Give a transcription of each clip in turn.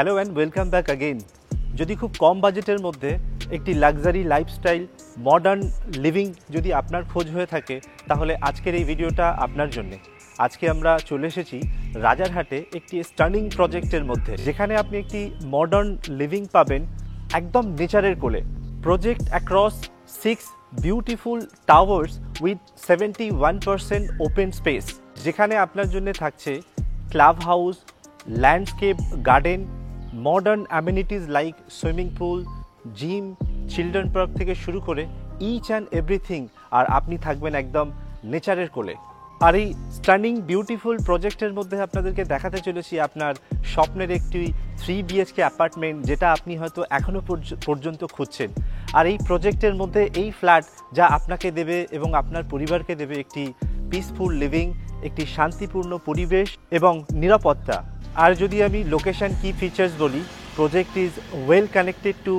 Hello and welcome back again. যদি খুব কম বাজেটের মধ্যে একটি লাক্সারি লাইফস্টাইল মডার্ন লিভিং যদি আপনার খোঁজ হয়ে থাকে তাহলে আজকের এই ভিডিওটা আপনার জন্য। আজকে আমরা চলে এসেছি রাজারহাটে একটি স্টানিং প্রজেক্টের মধ্যে, যেখানে আপনি একটি মডার্ন লিভিং পাবেন একদম নেচারের কোলে। Project across 6 beautiful towers with 71% open space, যেখানে আপনার জন্য থাকছে club house, landscape garden, modern amenities like swimming pool, gym, children park থেকে শুরু করে ইচ অ্যান্ড এভরিথিং। আর আপনি থাকবেন একদম নেচারের কোলে। আর এই স্টানিং বিউটিফুল প্রজেক্টের মধ্যে আপনাদেরকে দেখাতে চলেছি আপনার স্বপ্নের একটি 3 BHK অ্যাপার্টমেন্ট, যেটা আপনি হয়তো এখনও পর্যন্ত খুঁজছেন। আর এই প্রজেক্টের মধ্যে এই ফ্ল্যাট যা আপনাকে দেবে এবং আপনার পরিবারকে দেবে একটি পিসফুল লিভিং, একটি শান্তিপূর্ণ পরিবেশ এবং নিরাপত্তা। আর যদি আমি লোকেশন কি ফিচার্স বলি, project is well connected to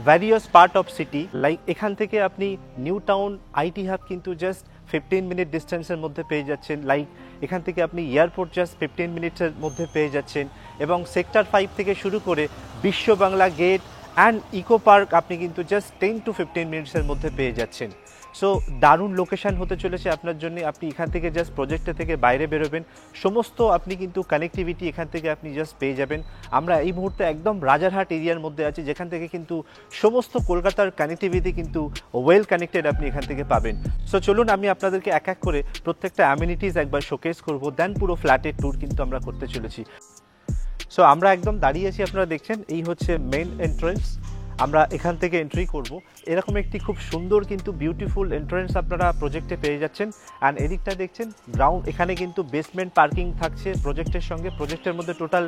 various part of city. Like এখান থেকে আপনি নিউ টাউন আইটি হাব কিন্তু জাস্ট 15 মিনিট ডিস্টেন্সের মধ্যে পেয়ে যাচ্ছেন। লাইক এখান থেকে আপনি এয়ারপোর্ট জাস্ট 15 মিনিটের মধ্যে পেয়ে যাচ্ছেন। এবং সেক্টর 5 থেকে শুরু করে Biswa Bangla gate and eco park আপনি কিন্তু জাস্ট 10 to 15 মিনিটসের মধ্যে পেয়ে যাচ্ছেন। সো দারুণ লোকেশান হতে চলেছে আপনার জন্য। আপনি এখান থেকে জাস্ট প্রজেক্টে থেকে বাইরে বেরোবেন, সমস্ত আপনি কিন্তু কানেক্টিভিটি এখান থেকে আপনি জাস্ট পেয়ে যাবেন। আমরা এই মুহূর্তে একদম রাজারহাট এরিয়ার মধ্যে আছি, যেখান থেকে কিন্তু সমস্ত কলকাতার কানেক্টিভিটি কিন্তু ওয়েল কানেক্টেড আপনি এখান থেকে পাবেন। সো চলুন আমি আপনাদেরকে এক এক করে প্রত্যেকটা অ্যামিনিটিস একবার শোকেস করবো, দেন পুরো ফ্ল্যাটের ট্যুর কিন্তু আমরা করতে চলেছি। সো আমরা একদম দাঁড়িয়ে আছি, আপনারা দেখছেন এই হচ্ছে মেইন এন্ট্রেন্স। আমরা এখান থেকে এন্ট্রি করব। এরকম একটি খুব সুন্দর কিন্তু বিউটিফুল এন্ট্রেন্স আপনারা প্রজেক্টে পেয়ে যাচ্ছেন। অ্যান্ড এদিকটা দেখছেন গ্রাউন্ড, এখানে কিন্তু বেসমেন্ট পার্কিং থাকছে প্রজেক্টের সঙ্গে। প্রজেক্টের মধ্যে টোটাল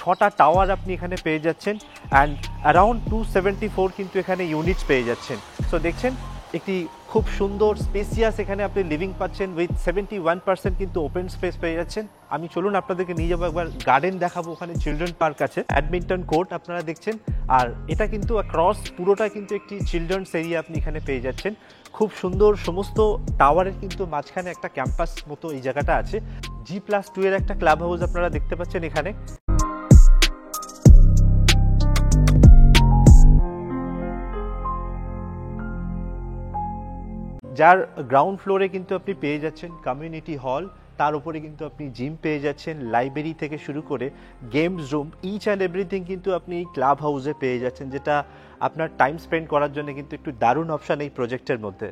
6টা টাওয়ার আপনি এখানে পেয়ে যাচ্ছেন অ্যান্ড অ্যারাউন্ড 274 কিন্তু এখানে ইউনিটস পেয়ে যাচ্ছেন। সো দেখছেন একটি খুব সুন্দর স্পেসিয়াস এখানে আপনি লিভিং পাচ্ছেন উইথ 71% কিন্তু ওপেন স্পেস পেয়ে যাচ্ছেন। আমি চলুন আপনাদেরকে নিয়ে যাবো একবার গার্ডেন দেখাবো। ওখানে চিলড্রেন পার্ক আছে, ব্যাডমিন্টন কোর্ট আপনারা দেখছেন। আর এটা কিন্তু অ্যাক্রস পুরোটা কিন্তু একটি চিলড্রেন্স এরিয়া আপনি এখানে পেয়ে যাচ্ছেন। খুব সুন্দর, সমস্ত টাওয়ারের কিন্তু মাঝখানে একটা ক্যাম্পাস মতো এই জায়গাটা আছে। G+2 এর একটা ক্লাব হাউস আপনারা দেখতে পাচ্ছেন এখানে। যার গ্রাউন্ড ফ্লোরে কিন্তু আপনি পেয়ে যাচ্ছেন কমিউনিটি হল, তার উপরে কিন্তু আপনি জিম পেয়ে যাচ্ছেন, লাইব্রেরি থেকে শুরু করে games room, each and everything কিন্তু আপনি এই ক্লাব হাউসে পেয়ে যাচ্ছেন, যেটা আপনার টাইম স্পেন্ড করার জন্য কিন্তু একটু দারুণ অপশান এই প্রজেক্টের মধ্যে।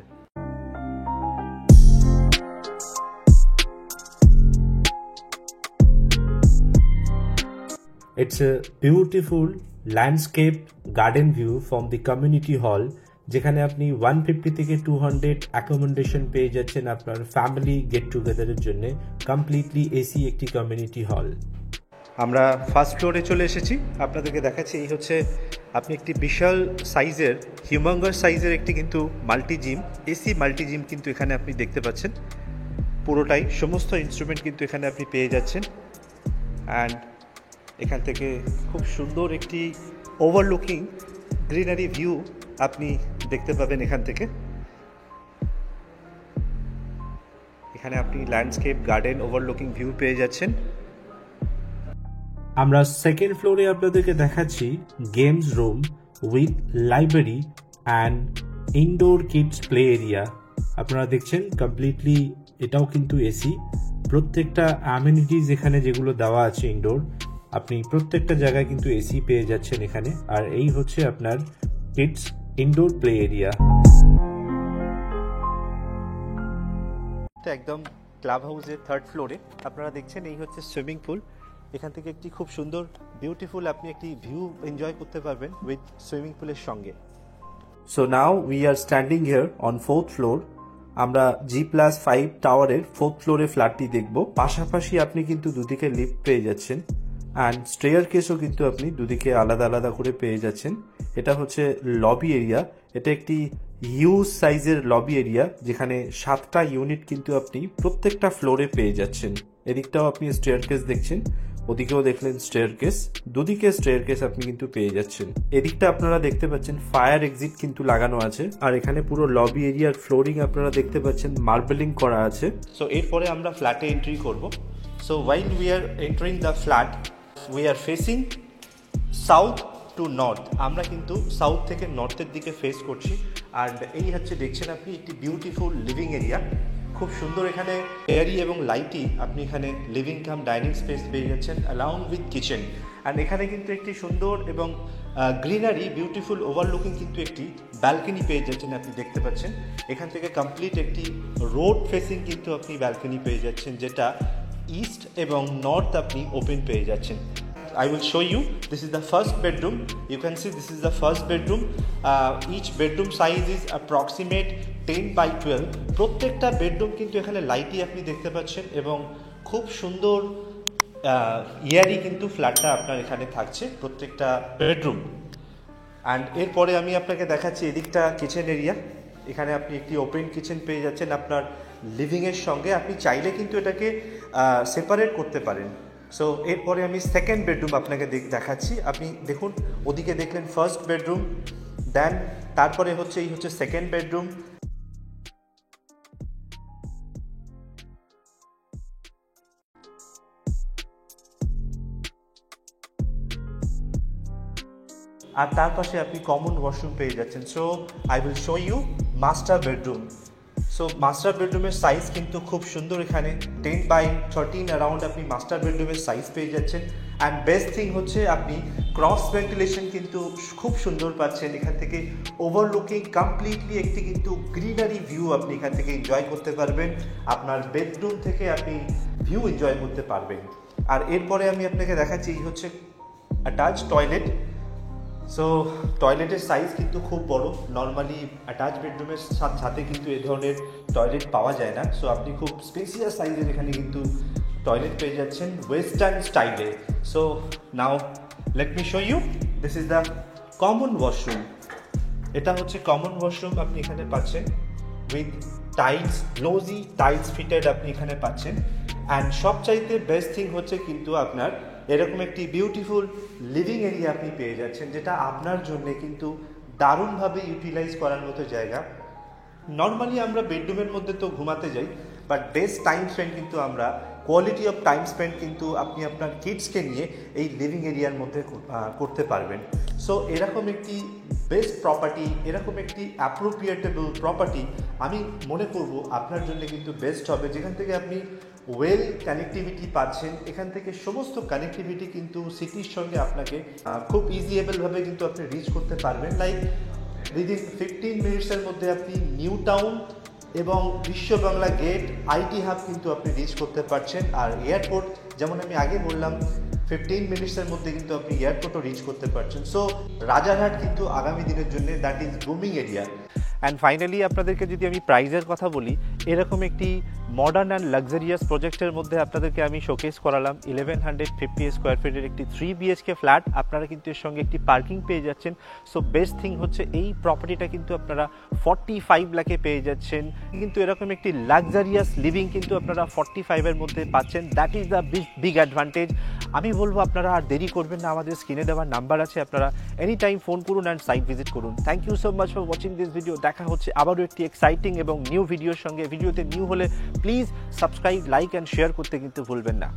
It's a beautiful landscape garden view from the community hall, যেখানে আপনি 150 থেকে 200 অ্যাকোমোডেশন পেয়ে যাচ্ছেন আপনার ফ্যামিলি গেট টুগেদারের জন্য। কমপ্লিটলি এসি একটি কমিউনিটি হল। আমরা ফার্স্ট ফ্লোরে চলে এসেছি, আপনাদেরকে দেখাচ্ছি এই হচ্ছে আপনি একটি বিশাল সাইজের, হিউমাঙ্গাস সাইজের একটি কিন্তু multi gym, AC multi gym কিন্তু এখানে আপনি দেখতে পাচ্ছেন। পুরোটাই সমস্ত ইনস্ট্রুমেন্ট কিন্তু এখানে আপনি পেয়ে যাচ্ছেন। অ্যান্ড এখান থেকে খুব সুন্দর একটি ওভারলুকিং গ্রিনারি ভিউ আপনি দেখতে পাবেন এখান থেকে। এখানে আপনি ল্যান্ডস্কেপ গার্ডেন ওভারলুকিং ভিউ পেয়ে যাচ্ছেন। আমরা সেকেন্ড ফ্লোরে আপনাদেরকে দেখাচ্ছি games room with library and indoor kids play area. আপনারা দেখছেন কমপ্লিটলি এটাও কিন্তু এসি। প্রত্যেকটা অ্যামিনিটিস এখানে যেগুলো দেওয়া আছে ইনডোর, আপনি প্রত্যেকটা জায়গায় কিন্তু এসি পেয়ে যাচ্ছেন এখানে। আর এই হচ্ছে আপনার কিডস ইনডোর প্লে এরিয়া। একদম ক্লাব হাউসের থার্ড ফ্লোরে আপনারা দেখছেন এই হচ্ছে সুইমিং পুল। এখান থেকে একটি খুব সুন্দর বিউটিফুল আপনি একটি ভিউ এনজয় করতে পারবেন উইথ সুইমিং পুলের সঙ্গে। So now we are standing here on 4th floor. আমরা G+5 টাওয়ারের 4th ফ্লোরে ফ্ল্যাটটি দেখব। পাশাপাশি আপনি কিন্তু দুদিকে লিফট পেয়ে যাচ্ছেন অ্যান্ড স্টেয়ার কেসও কিন্তু আপনি দুদিকে আলাদা আলাদা করে পেয়ে যাচ্ছেন। এটা হচ্ছে লবি এরিয়া। এটা একটি হিউজ সাইজের লবি এরিয়া, যেখানে 7টা ইউনিট কিন্তু আপনি প্রত্যেকটা ফ্লোরে পেয়ে যাচ্ছেন। এদিকটাও আপনি স্টেয়ার কেস দেখছেন, ওদিকেও দেখলেন স্টেয়ার কেস, দুদিকে স্টেয়ার কেস আপনি কিন্তু পেয়ে যাচ্ছেন। এদিকটা আপনারা দেখতে পাচ্ছেন ফায়ার এক্সিট কিন্তু লাগানো আছে। আর এখানে পুরো লবি এরিয়ার ফ্লোরিং আপনারা দেখতে পাচ্ছেন মার্বেলিং করা আছে। সো এরপরে আমরা ফ্ল্যাটে এন্ট্রি করব। So while we are entering the flat, we are facing south two north, আমরা কিন্তু সাউথ থেকে নর্থের দিকে ফেস করছি। আর এই হচ্ছে দেখছেন আপনি একটি বিউটিফুল লিভিং এরিয়া, খুব সুন্দর এখানে এয়ারি এবং লাইটি আপনি এখানে লিভিং কাম ডাইনিং স্পেস পেয়ে যাচ্ছেন অ্যালাউন্ড উইথ কিচেন। অ্যান্ড এখানে কিন্তু একটি সুন্দর এবং গ্রিনারি বিউটিফুল ওভারলুকিং কিন্তু একটি ব্যালকনি পেয়ে যাচ্ছেন, আপনি দেখতে পাচ্ছেন। এখান থেকে কমপ্লিট একটি রোড ফেসিং কিন্তু আপনি ব্যালকনি পেয়ে যাচ্ছেন, যেটা ইস্ট এবং নর্থ আপনি ওপেন পেয়ে যাচ্ছেন। I will show you. This is the first bedroom. You can see this is the first bedroom. Each bedroom size is approximate 10 by 12. প্রত্যেকটা বেডরুম কিন্তু এখানে লাইটি আপনি দেখতে পাচ্ছেন এবং খুব সুন্দর ইয়ারি কিন্তু ফ্ল্যাটটা আপনার এখানে থাকছে প্রত্যেকটা বেডরুম। অ্যান্ড এরপরে আমি আপনাকে দেখাচ্ছি এদিকটা কিচেন এরিয়া। এখানে আপনি একটি ওপেন কিচেন পেয়ে যাচ্ছেন আপনার লিভিংয়ের সঙ্গে। আপনি চাইলে কিন্তু এটাকে সেপারেট করতে পারেন। সো এরপরে আমি সেকেন্ড বেডরুম আপনাকে দেখাচ্ছি। আপনি দেখুন, ওদিকে দেখলেন ফার্স্ট বেডরুম, দেন তারপরে হচ্ছে এই হচ্ছে সেকেন্ড বেডরুম। আর তার পাশে আপনি কমন ওয়াশরুম পেয়ে যাচ্ছেন। So I will show you master bedroom. So master বেডরুমের সাইজ কিন্তু খুব সুন্দর, এখানে 10 by 13 অ্যারাউন্ড আপনি মাস্টার বেডরুমের সাইজ পেয়ে যাচ্ছেন। অ্যান্ড বেস্ট থিং হচ্ছে আপনি ক্রস ভেন্টিলেশন কিন্তু খুব সুন্দর পাচ্ছেন। এখান থেকে ওভারলুকিং কমপ্লিটলি একটি কিন্তু গ্রিনারি ভিউ আপনি এখান থেকে এনজয় করতে পারবেন। আপনার বেডরুম থেকে আপনি ভিউ এনজয় করতে পারবেন। আর এরপরে আমি আপনাকে দেখাচ্ছি এই হচ্ছে অ্যাটাচ টয়লেট। সো টয়লেটের সাইজ কিন্তু খুব বড়। নর্মালি অ্যাটাচ বেডরুমের সাথে কিন্তু এ ধরনের টয়লেট পাওয়া যায় না। সো আপনি খুব স্পেসিয়াস সাইজের এখানে কিন্তু টয়লেট পেয়ে যাচ্ছেন ওয়েস্টার্ন স্টাইলে। So now let me show you, this is the common washroom. এটা হচ্ছে কমন ওয়াশরুম আপনি এখানে পাচ্ছেন with tiles, glossy tiles fitted আপনি এখানে পাচ্ছেন। অ্যান্ড সবচাইতে বেস্ট থিং হচ্ছে কিন্তু আপনার এরকম একটি বিউটিফুল লিভিং এরিয়া আপনি পেয়ে যাচ্ছেন, যেটা আপনার জন্য কিন্তু দারুণভাবে ইউটিলাইজ করার মতো জায়গা। নর্মালি আমরা বেডরুমের মধ্যে তো ঘুমাতে যাই, বাট বেস্ট টাইম স্পেন্ড কিন্তু আমরা কোয়ালিটি অফ টাইম স্পেন্ড কিন্তু আপনি আপনার কিডসকে নিয়ে এই লিভিং এরিয়ার মধ্যে করতে পারবেন। সো এরকম একটি বেস্ট প্রপার্টি, এরকম একটি অ্যাপ্রোপ্রিয়েটেবল প্রপার্টি আমি মনে করব আপনার জন্য কিন্তু বেস্ট হবে, যেখান থেকে আপনি ওয়েল কানেক্টিভিটি পাচ্ছেন। এখান থেকে সমস্ত কানেক্টিভিটি কিন্তু সিটির সঙ্গে আপনাকে খুব ইজিএবলভাবে কিন্তু আপনি রিচ করতে পারবেন। লাইক উইদিন 15 মিনিটসের মধ্যে আপনি নিউ টাউন এবং বিশ্ব বাংলা গেট আইটি হাব কিন্তু আপনি রিচ করতে পারছেন। আর এয়ারপোর্ট, যেমন আমি আগে বললাম, 15 মিনিটসের মধ্যে কিন্তু আপনি এয়ারপোর্টও রিচ করতে পারছেন। সো রাজারহাট কিন্তু আগামী দিনের জন্য that is booming area. And finally আপনাদেরকে যদি আমি প্রাইজের কথা বলি, এরকম একটি মডার্ন অ্যান্ড লাক্সারিয়াস প্রজেক্টের মধ্যে আপনাদেরকে আমি শোকেস করালাম 1150 স্কোয়ার ফিটের একটি 3 BHK ফ্ল্যাট। আপনারা কিন্তু এর সঙ্গে একটি পার্কিং পেয়ে যাচ্ছেন। সো বেস্ট থিং হচ্ছে এই প্রপার্টিটা কিন্তু আপনারা 45 লাখে পেয়ে যাচ্ছেন। কিন্তু এরকম একটি লাক্সারিয়াস লিভিং কিন্তু আপনারা 45-এর মধ্যে পাচ্ছেন। That is the big advantage. আমি বলবো আপনারা আর দেরি করবেন না, আমাদের স্ক্রিনে দেওয়ার নাম্বার আছে, আপনারা এনি টাইম ফোন করুন অ্যান্ড সাইট ভিজিট করুন। Thank you so much for watching this video. দেখা হচ্ছে আবারও একটি এক্সাইটিং এবং নিউ ভিডিওর সঙ্গে। ভিডিওতে নিউ হলে please subscribe, like and share করতে কিন্তু ভুলবেন না।